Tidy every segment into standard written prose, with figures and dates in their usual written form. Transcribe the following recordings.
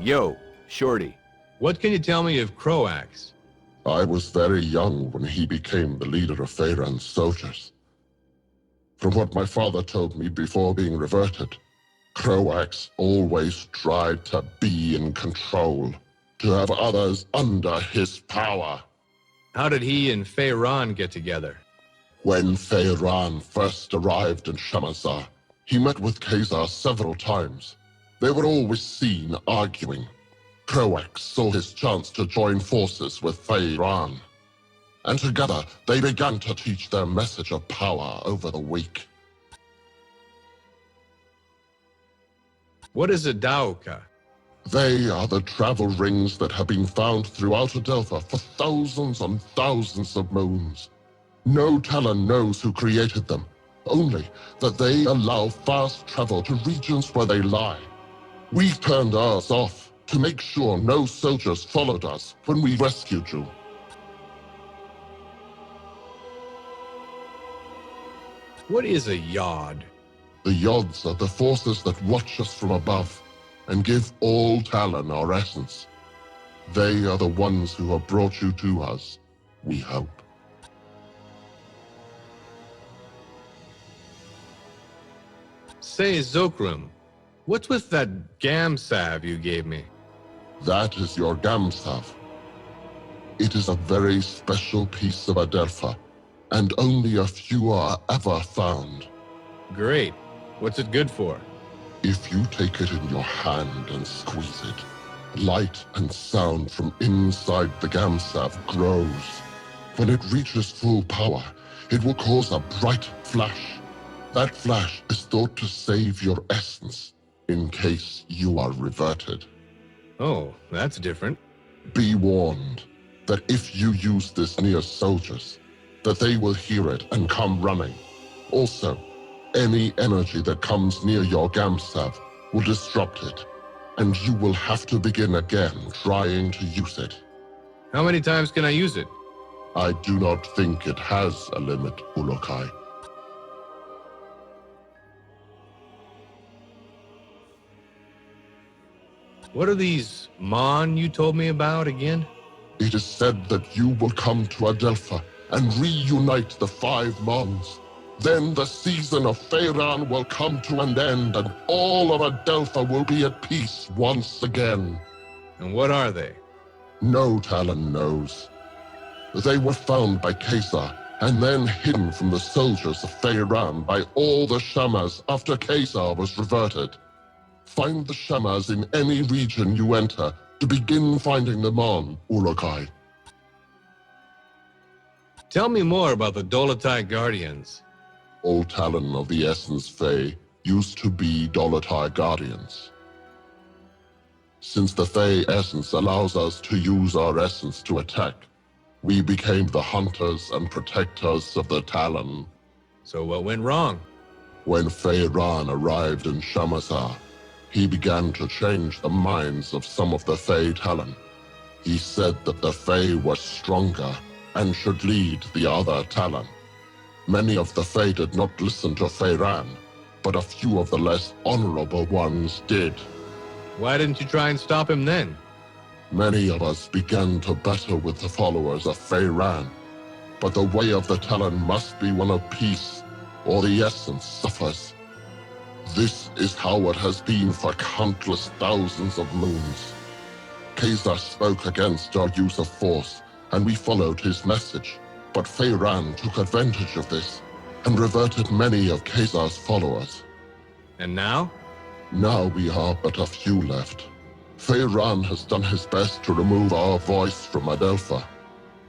Yo, Shorty. What can you tell me of Croax? I was very young when he became the leader of Feyran's soldiers. From what my father told me before being reverted, Croax always tried to be in control, to have others under his power. How did he and Feyran get together? When Feyran first arrived in Shamazar, he met with Khazar several times. They were always seen arguing. Croax saw his chance to join forces with Feyran, and together they began to teach their message of power over the weak. What is a Daoka? They are the travel rings that have been found throughout Adelpha for thousands and thousands of moons. No Talon knows who created them, only that they allow fast travel to regions where they lie. We turned ours off to make sure no soldiers followed us when we rescued you. What is a Yod? The Yods are the forces that watch us from above and give all Talon our essence. They are the ones who have brought you to us, we hope. Say, Zokrum, what's with that gam salve you gave me? That is your Gamsav. It is a very special piece of Adelpha, and only a few are ever found. Great. What's it good for? If you take it in your hand and squeeze it, light and sound from inside the Gamsav grows. When it reaches full power, it will cause a bright flash. That flash is thought to save your essence, in case you are reverted. Oh, that's different. Be warned that if you use this near soldiers, that they will hear it and come running. Also, any energy that comes near your Gamsav will disrupt it, and you will have to begin again trying to use it. How many times can I use it? I do not think it has a limit, Ulokai. What are these Mon you told me about again? It is said that you will come to Adelpha and reunite the 5 Mons. Then the season of Feyran will come to an end and all of Adelpha will be at peace once again. And what are they? No Talon knows. They were found by Khazar and then hidden from the soldiers of Feyran by all the Shamas after Khazar was reverted. Find the Shamas in any region you enter to begin finding them on, Ulokai. Tell me more about the Dolotai Guardians. All Talon of the Essence Fey used to be Dolotai Guardians. Since the Fey Essence allows us to use our essence to attack, we became the hunters and protectors of the Talon. So what went wrong? When Feyran arrived in Shamazar, he began to change the minds of some of the Fey Talon. He said that the Fey were stronger and should lead the other Talon. Many of the Fey did not listen to Feyran, but a few of the less honorable ones did. Why didn't you try and stop him then? Many of us began to battle with the followers of Feyran, but the way of the Talon must be one of peace, or the essence suffers. This is how it has been for countless thousands of moons. Khazar spoke against our use of force, and we followed his message. But Feyran took advantage of this, and reverted many of Khazar's followers. And now? Now we are but a few left. Feyran has done his best to remove our voice from Adelpha,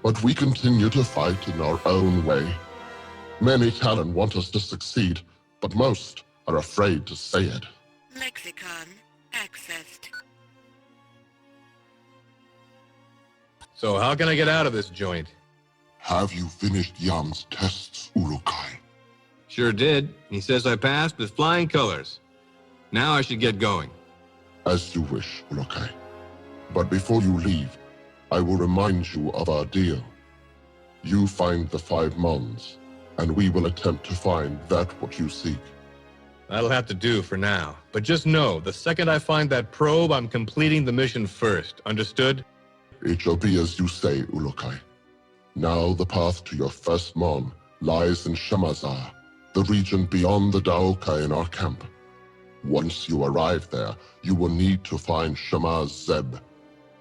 but we continue to fight in our own way. Many Talon want us to succeed, but most are afraid to say it. Lexicon accessed. So how can I get out of this joint? Have you finished Yam's tests, Urukai? Sure did. He says I passed with flying colors. Now I should get going. As you wish, Urukai. But before you leave, I will remind you of our deal. You find the 5 Mons, and we will attempt to find that what you seek. That'll have to do for now. But just know, the second I find that probe, I'm completing the mission first. Understood? It shall be as you say, Ulukai. Now the path to your first Mon lies in Shamazar, the region beyond the Daoka in our camp. Once you arrive there, you will need to find Shamaz Zeb.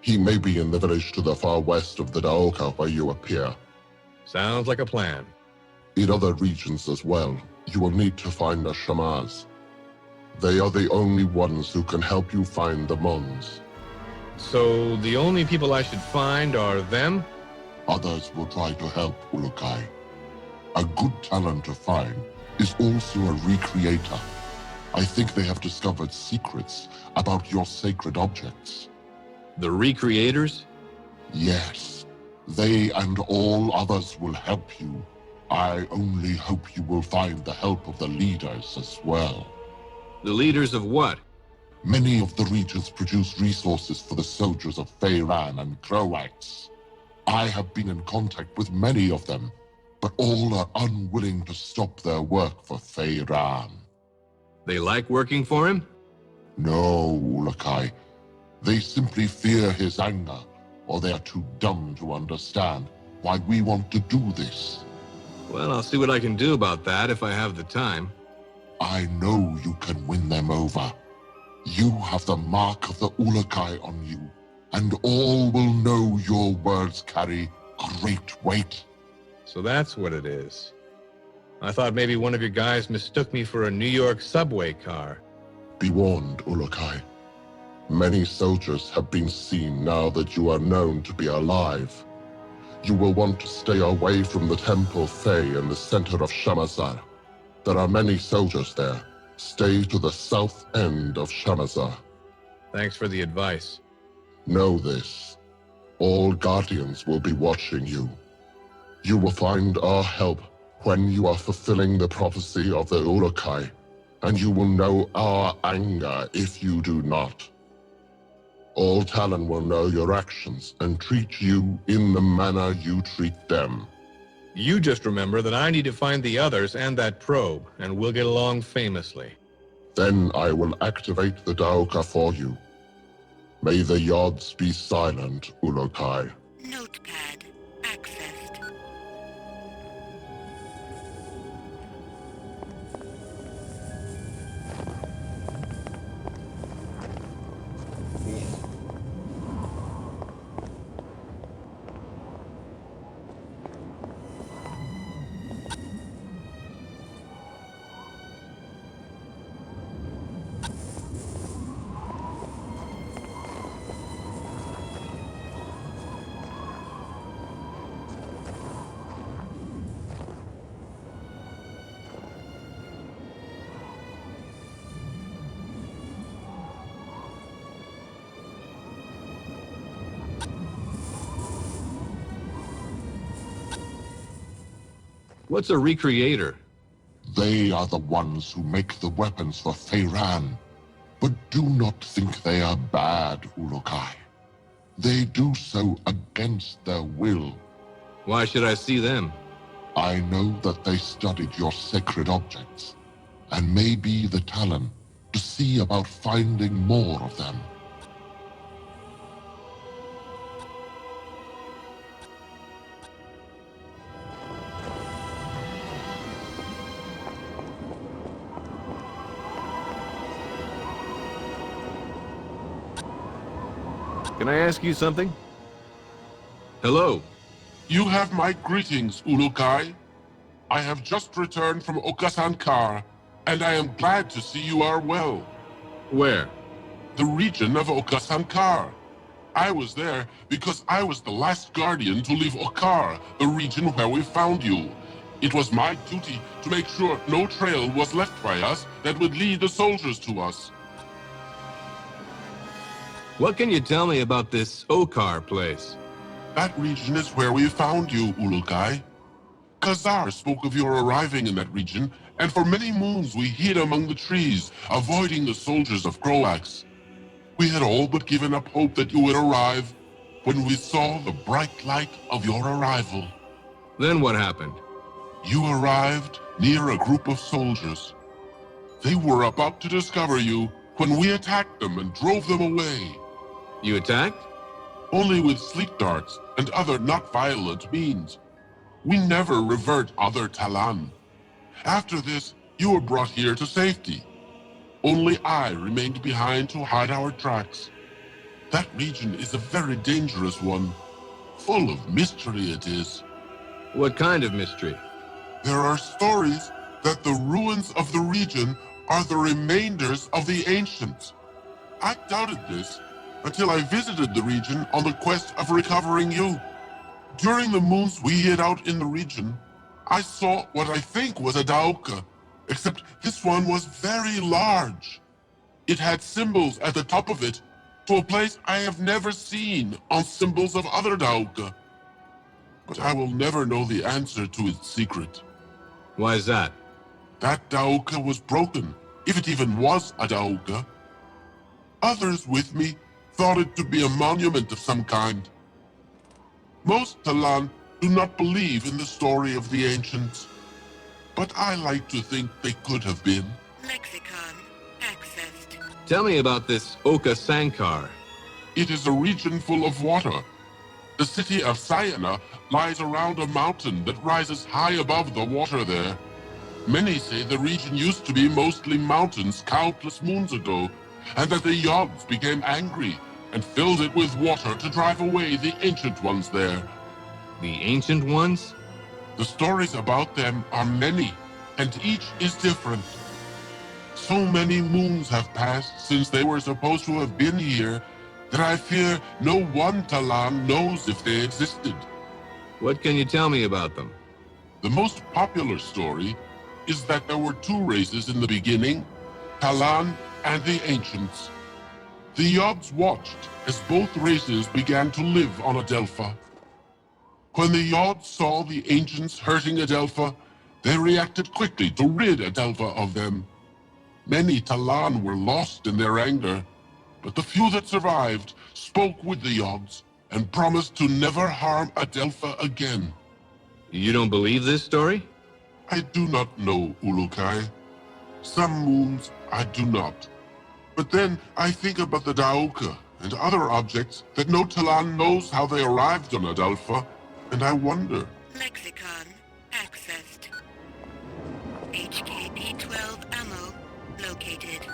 He may be in the village to the far west of the Daoka where you appear. Sounds like a plan. In other regions as well, you will need to find a Shamaz. They are the only ones who can help you find the Mons. So the only people I should find are them? Others will try to help, Ulukai. A good talent to find is also a recreator. I think they have discovered secrets about your sacred objects. The recreators? Yes. They and all others will help you. I only hope you will find the help of the leaders as well. The leaders of what? Many of the regions produce resources for the soldiers of Feyran and Croax. I have been in contact with many of them, but all are unwilling to stop their work for Feyran. They like working for him? No, Ulukai. They simply fear his anger, or they are too dumb to understand why we want to do this. Well, I'll see what I can do about that if I have the time. I know you can win them over. You have the mark of the Ulukai on you, and all will know your words carry great weight. So that's what it is. I thought maybe one of your guys mistook me for a New York subway car. Be warned, Ulukai. Many soldiers have been seen now that you are known to be alive. You will want to stay away from the Temple Fey in the center of Shamazar. There are many soldiers there. Stay to the south end of Shamazar. Thanks for the advice. Know this. All Guardians will be watching you. You will find our help when you are fulfilling the prophecy of the Ulukai, and you will know our anger if you do not. All Talon will know your actions and treat you in the manner you treat them. You just remember that I need to find the others and that probe, and we'll get along famously. Then I will activate the Daoka for you. May the Yods be silent, Ulukai. Notepad accessed. What's a recreator? They are the ones who make the weapons for Feyran. But do not think they are bad, Ulukai. They do so against their will. Why should I see them? I know that they studied your sacred objects, and may be the Talon to see about finding more of them. Can I ask you something? Hello. You have my greetings, Ulukai. I have just returned from Okasankar, and I am glad to see you are well. Where? The region of Okasankar. I was there because I was the last guardian to leave Okar, the region where we found you. It was my duty to make sure no trail was left by us that would lead the soldiers to us. What can you tell me about this Okar place? That region is where we found you, Ulukai. Khazar spoke of your arriving in that region, and for many moons we hid among the trees, avoiding the soldiers of Croax. We had all but given up hope that you would arrive when we saw the bright light of your arrival. Then what happened? You arrived near a group of soldiers. They were about to discover you when we attacked them and drove them away. You attacked? Only with sleep darts and other not violent means. We never revert other Talan. After this, you were brought here to safety. Only I remained behind to hide our tracks. That region is a very dangerous one. Full of mystery it is. What kind of mystery? There are stories that the ruins of the region are the remainders of the ancients. I doubted this until I visited the region on the quest of recovering you. During the moons we hid out in the region, I saw what I think was a Dauka, except this one was very large. It had symbols at the top of it, to a place I have never seen on symbols of other Dauka. But I will never know the answer to its secret. Why is that? That Dauka was broken, if it even was a Dauka. Others with me thought it to be a monument of some kind. Most Talan do not believe in the story of the ancients, but I like to think they could have been. Lexicon accessed. Tell me about this Oka Sankar. It is a region full of water. The city of Sayana lies around a mountain that rises high above the water there. Many say the region used to be mostly mountains countless moons ago, and that the Yods became angry and filled it with water to drive away the ancient ones there. The Ancient Ones? The stories about them are many, and each is different. So many moons have passed since they were supposed to have been here that I fear no one Talan knows if they existed. What can you tell me about them? The most popular story is that there were two races in the beginning, Talan and the Ancients. The Yods watched as both races began to live on Adelpha. When the Yods saw the Ancients hurting Adelpha, they reacted quickly to rid Adelpha of them. Many Talan were lost in their anger, but the few that survived spoke with the Yods and promised to never harm Adelpha again. You don't believe this story? I do not know, Ulukai. Some moons I do not. But then I think about the Dauka and other objects that no Talan knows how they arrived on Adelpha, and I wonder. Lexicon accessed. HKP-12 ammo located.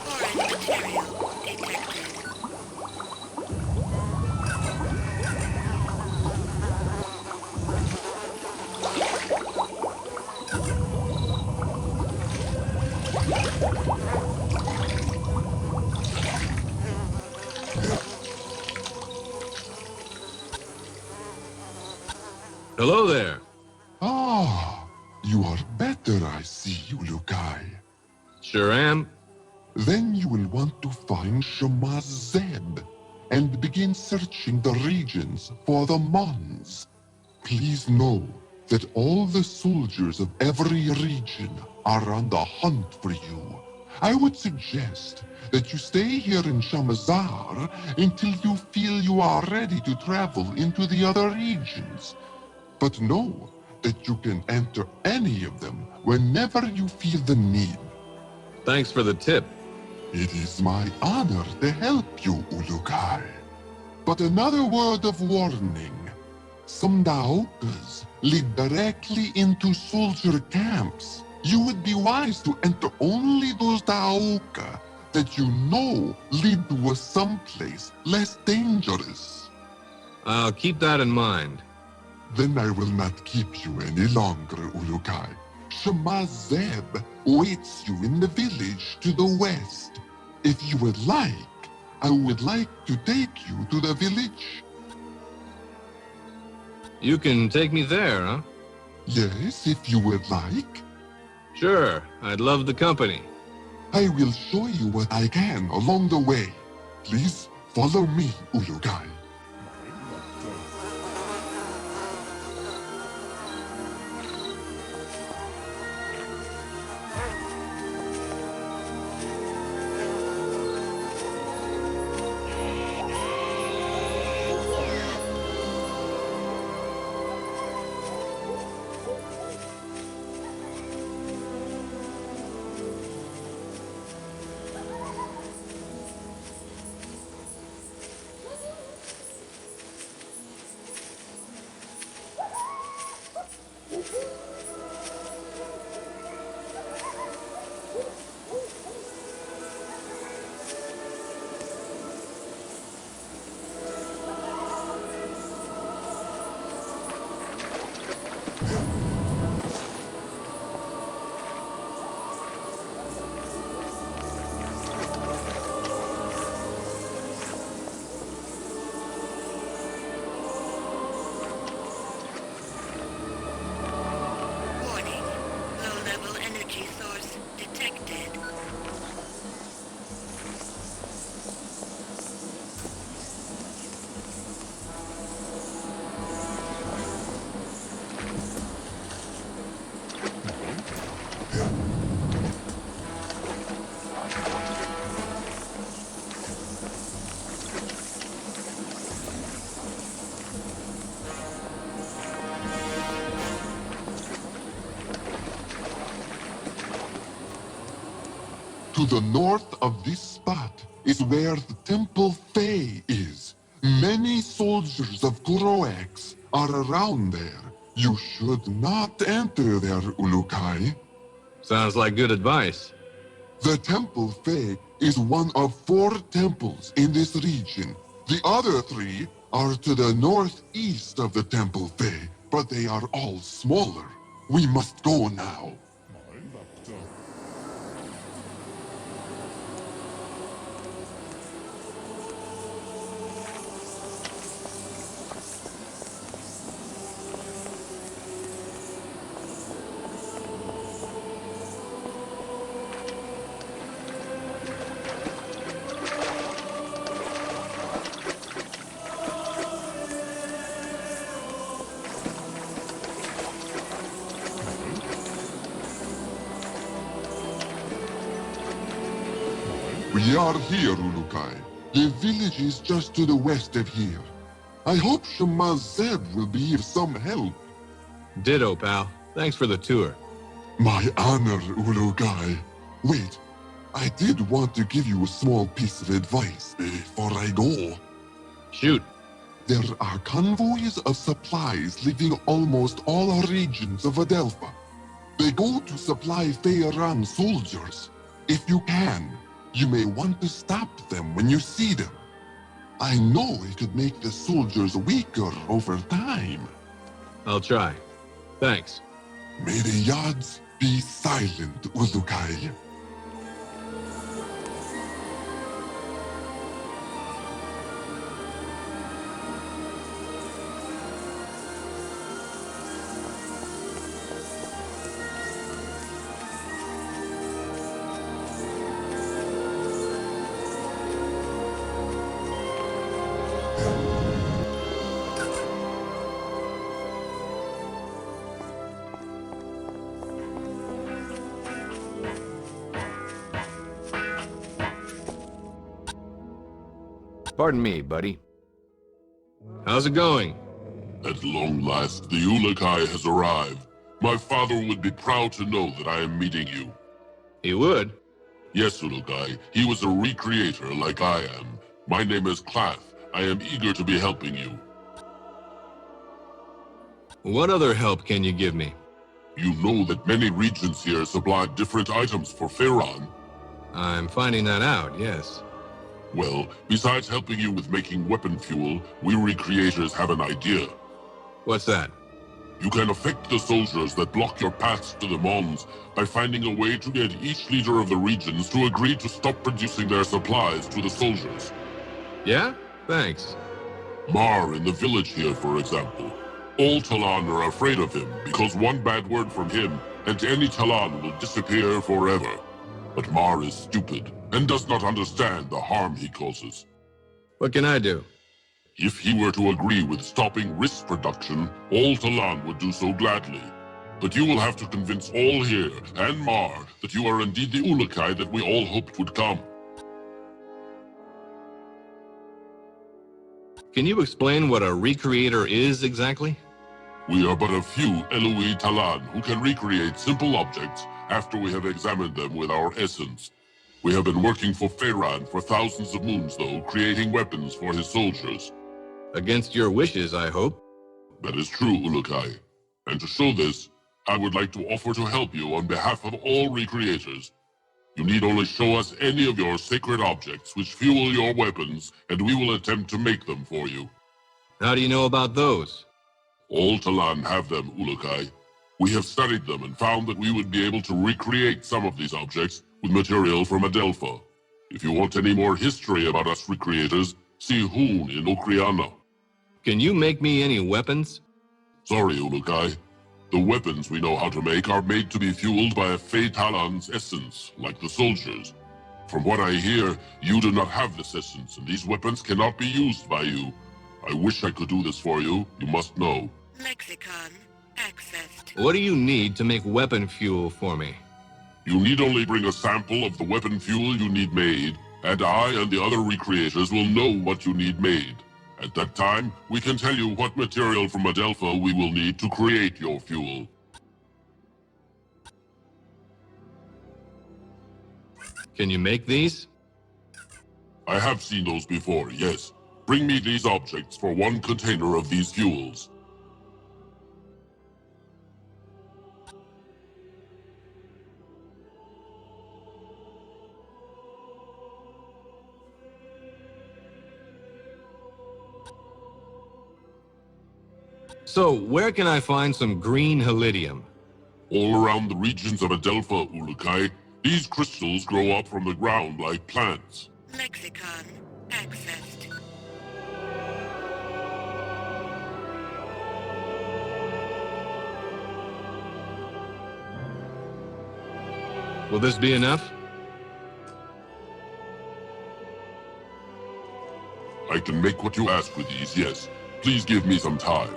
Foreign material detected. Hello there. Ah, you are better, I see, Ulukai. Sure am. Then you will want to find Shemaz Zeb and begin searching the regions for the Mons. Please know that all the soldiers of every region are on the hunt for you. I would suggest that you stay here in Shamazar until you feel you are ready to travel into the other regions. But know that you can enter any of them whenever you feel the need. Thanks for the tip. It is my honor to help you, Ulukai. But another word of warning. Some Daokas lead directly into soldier camps. You would be wise to enter only those Daoka that you know lead to a someplace less dangerous. I'll keep that in mind. Then I will not keep you any longer, Ulukai. Shema Zeb waits you in the village to the west. If you would like, I would like to take you to the village. You can take me there, huh? Yes, if you would like. Sure, I'd love the company. I will show you what I can along the way. Please follow me, Ulukai. Warning. Low-level energy source detected. To the north of this spot is where the Temple Fae is. Many soldiers of Kuroax are around there. You should not enter there, Ulukai. Sounds like good advice. The Temple Fae is one of 4 temples in this region. The other 3 are to the northeast of the Temple Fae, but they are all smaller. We must go now. We are here, Ulukai. The village is just to the west of here. I hope Shema Zeb will be of some help. Ditto, pal. Thanks for the tour. My honor, Ulukai. Wait, I did want to give you a small piece of advice before I go. Shoot. There are convoys of supplies leaving almost all regions of Adelpha. They go to supply Feyran soldiers. If you can, you may want to stop them when you see them. I know it could make the soldiers weaker over time. I'll try. Thanks. May the Yads be silent, Ulukai. Pardon me, buddy. How's it going? At long last, the Ulukai has arrived. My father would be proud to know that I am meeting you. He would? Yes, Ulukai. He was a recreator like I am. My name is Clath. I am eager to be helping you. What other help can you give me? You know that many regions here supply different items for Pharaon. I'm finding that out, yes. Well, besides helping you with making weapon fuel, we recreators have an idea. What's that? You can affect the soldiers that block your paths to the Mons by finding a way to get each leader of the regions to agree to stop producing their supplies to the soldiers. Yeah? Thanks. Mar in the village here, for example. All Talon are afraid of him because one bad word from him and any Talon will disappear forever. But Mar is stupid and does not understand the harm he causes. What can I do? If he were to agree with stopping risk production, all Talon would do so gladly. But you will have to convince all here and Mar that you are indeed the Ulukai that we all hoped would come. Can you explain what a recreator is exactly? We are but a few Eloi Talon who can recreate simple objects after we have examined them with our essence. We have been working for Pharaon for thousands of moons, though, creating weapons for his soldiers. Against your wishes, I hope. That is true, Ulukai. And to show this, I would like to offer to help you on behalf of all recreators. You need only show us any of your sacred objects which fuel your weapons, and we will attempt to make them for you. How do you know about those? All Talon have them, Ulukai. We have studied them and found that we would be able to recreate some of these objects with material from Adelpha. If you want any more history about us recreators, see Hoon in Okriana. Can you make me any weapons? Sorry, Ulukai. The weapons we know how to make are made to be fueled by a Fey Talon's essence, like the soldiers. From what I hear, you do not have this essence, and these weapons cannot be used by you. I wish I could do this for you, you must know. Lexicon accessed. What do you need to make weapon fuel for me? You need only bring a sample of the weapon fuel you need made, and I and the other recreators will know what you need made. At that time, we can tell you what material from Adelpha we will need to create your fuel. Can you make these? I have seen those before, yes. Bring me these objects for one container of these fuels. So, where can I find some green helidium? All around the regions of Adelpha, Ulukai, these crystals grow up from the ground like plants. Lexicon accessed. Will this be enough? I can make what you ask with these, yes. Please give me some time.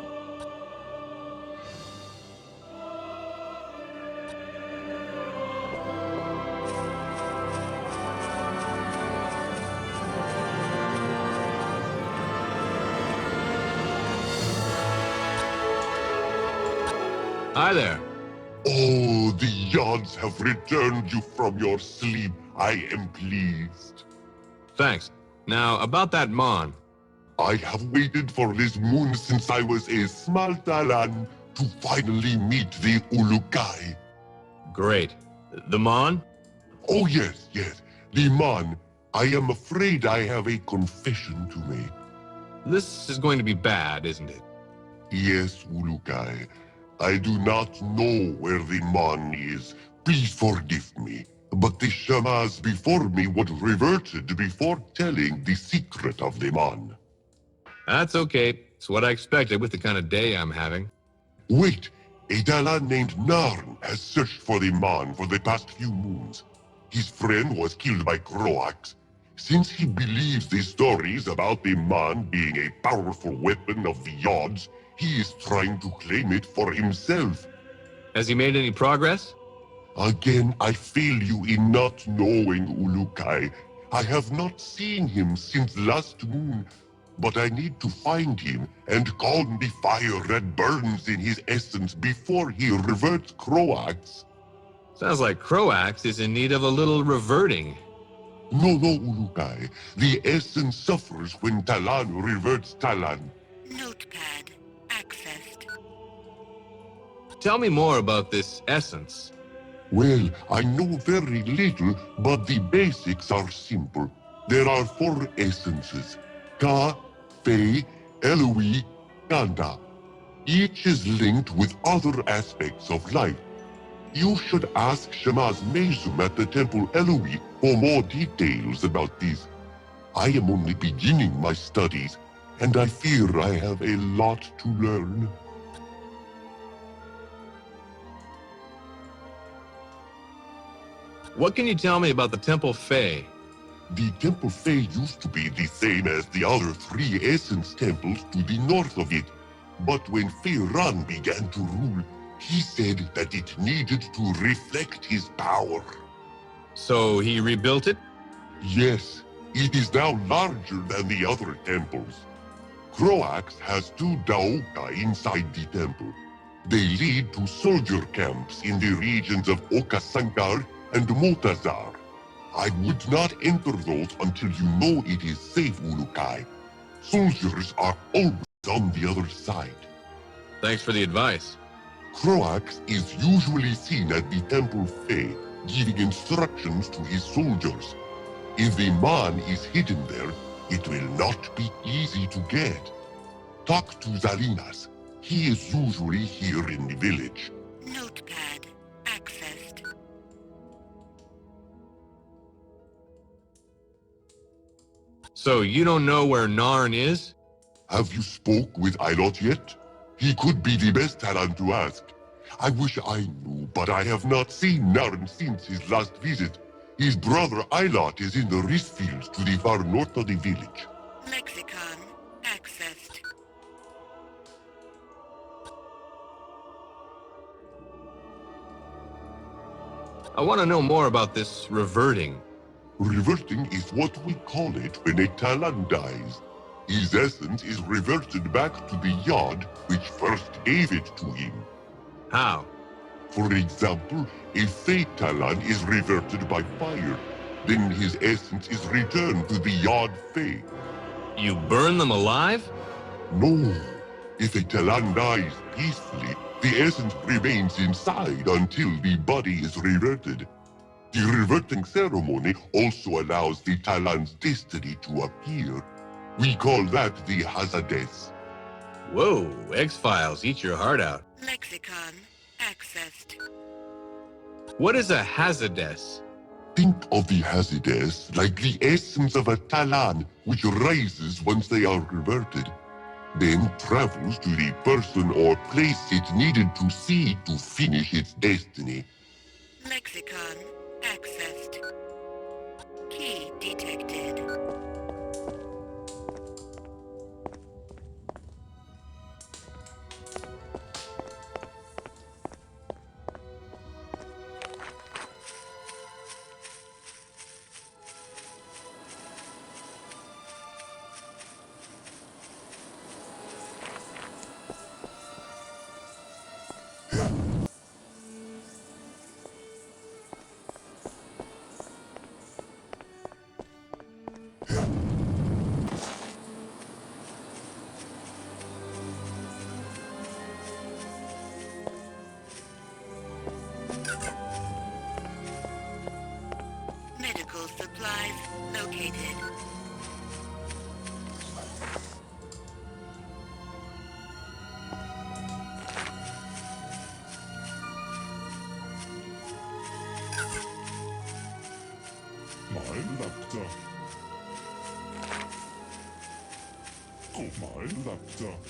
Hi there. Oh, the Yods have returned you from your sleep. I am pleased. Thanks. Now, about that Mon. I have waited for this moon since I was a small Talon to finally meet the Ulukai. Great. The Mon? Oh, yes, yes. The Mon. I am afraid I have a confession to make. This is going to be bad, isn't it? Yes, Ulukai. I do not know where the Mon is. Please forgive me. But the Shamas before me would reverted before telling the secret of the Mon. That's okay. It's what I expected with the kind of day I'm having. Wait, a Talon named Narn has searched for the Mon for the past few moons. His friend was killed by Croax. Since he believes the stories about the Mon being a powerful weapon of the Yods, he is trying to claim it for himself. Has he made any progress? Again, I fail you in not knowing Ulukai. I have not seen him since last moon, but I need to find him and calm the fire that burns in his essence before he reverts Croax. Sounds like Croax is in need of a little reverting. No, Ulukai. The essence suffers when Talon reverts Talon. Notepad accessed. Tell me more about this essence. Well, I know very little, but the basics are simple. There are 4 essences: Ka, Fei, Eloi, Kanda. Each is linked with other aspects of life. You should ask Shemaz Mezum at the Temple Eloi for more details about these. I am only beginning my studies, and I fear I have a lot to learn. What can you tell me about the Temple Fei? The Temple Fei used to be the same as the other 3 Essence temples to the north of it. But when Fei Ran began to rule, he said that it needed to reflect his power. So he rebuilt it? Yes, it is now larger than the other temples. Croax has 2 Daoka inside the temple. They lead to soldier camps in the regions of Okasankar and Motazar. I would not enter those until you know it is safe, Ulukai. Soldiers are always on the other side. Thanks for the advice. Croax is usually seen at the Temple Fei, giving instructions to his soldiers. If the man is hidden there, it will not be easy to get. Talk to Zalinas. He is usually here in the village. Notepad accessed. So you don't know where Narn is? Have you spoke with Ilot yet? He could be the best Talon to ask. I wish I knew, but I have not seen Narn since his last visit. His brother Ilot is in the rice fields to the far north of the village. Lexicon accessed. I want to know more about this reverting. Reverting is what we call it when a Talon dies. His essence is reverted back to the Yod which first gave it to him. How? For example, a Fey Talon is reverted by fire. Then his essence is returned to the Yod Fey. You burn them alive? No. If a Talon dies peacefully, the essence remains inside until the body is reverted. The reverting ceremony also allows the Talon's destiny to appear. We call that the Hazades. Whoa, X-Files, eat your heart out. Lexicon accessed. What is a Hazades? Think of the Hazades like the essence of a Talon, which rises once they are reverted, then travels to the person or place it needed to see to finish its destiny. Lexicon accessed. Key detected. Medical supplies located. Mein Laptop. Oh, mein Laptop.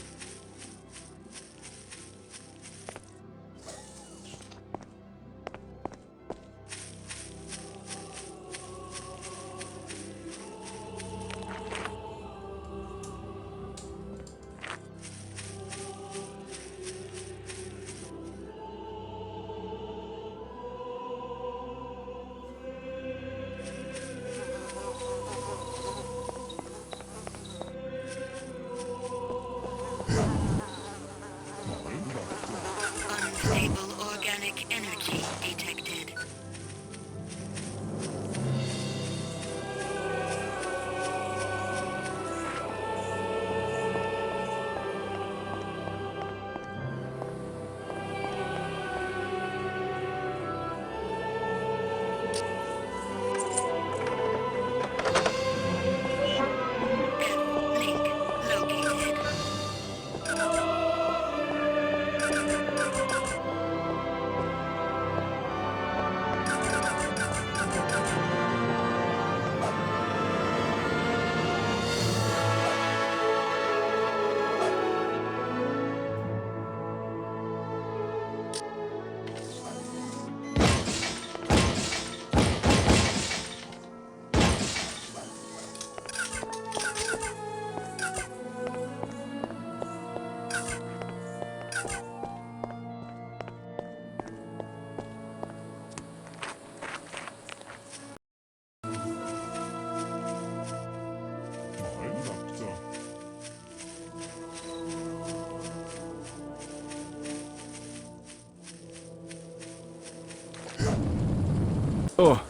Oh,